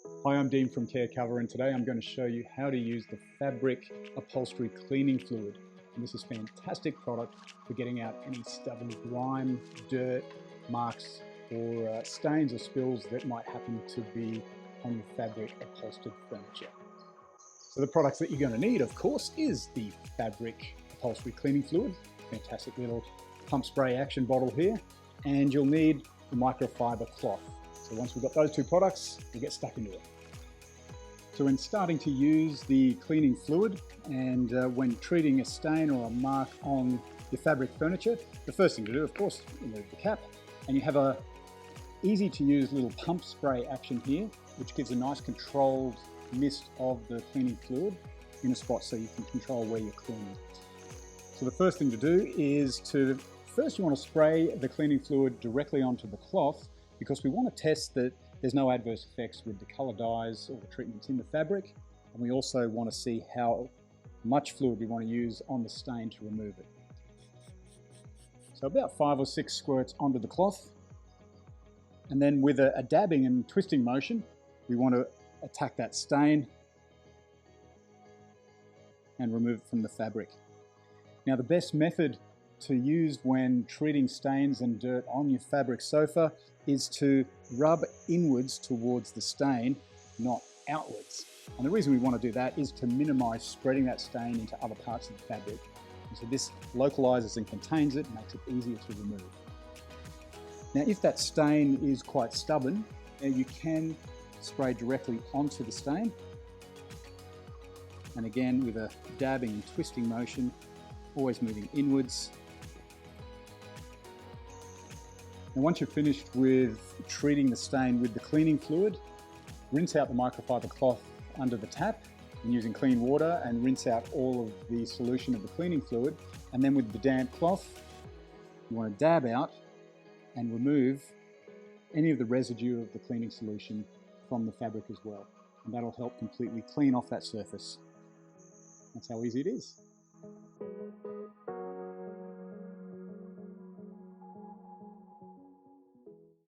Hi, I'm Dean from Care Cover, and today I'm going to show you how to use the fabric upholstery cleaning fluid. And this is a fantastic product for getting out any stubborn grime, dirt, marks, or stains or spills that might happen to be on your fabric upholstered furniture. So the products that you're going to need, of course, is the fabric upholstery cleaning fluid, fantastic little pump spray action bottle here, and you'll need the microfiber cloth. So once we've got those two products, we'll get stuck into it. So when starting to use the cleaning fluid and when treating a stain or a mark on your fabric furniture, the first thing to do, of course, remove the cap, and you have a easy to use little pump spray action here, which gives a nice controlled mist of the cleaning fluid in a spot so you can control where you're cleaning. So the first thing to do is first you want to spray the cleaning fluid directly onto the cloth, because we want to test that there's no adverse effects with the color dyes or the treatments in the fabric, and we also want to see how much fluid we want to use on the stain to remove it. So about 5 or 6 squirts onto the cloth, and then with a dabbing and twisting motion, we want to attack that stain and remove it from the fabric. Now the best method to use when treating stains and dirt on your fabric sofa is to rub inwards towards the stain, not outwards. And the reason we want to do that is to minimize spreading that stain into other parts of the fabric. And so this localizes and contains it, makes it easier to remove. Now if that stain is quite stubborn, you can spray directly onto the stain. And again, with a dabbing and twisting motion, always moving inwards. And once you're finished with treating the stain with the cleaning fluid, rinse out the microfiber cloth under the tap and using clean water, and rinse out all of the solution of the cleaning fluid. And then with the damp cloth, you want to dab out and remove any of the residue of the cleaning solution from the fabric as well. And that'll help completely clean off that surface. That's how easy it is.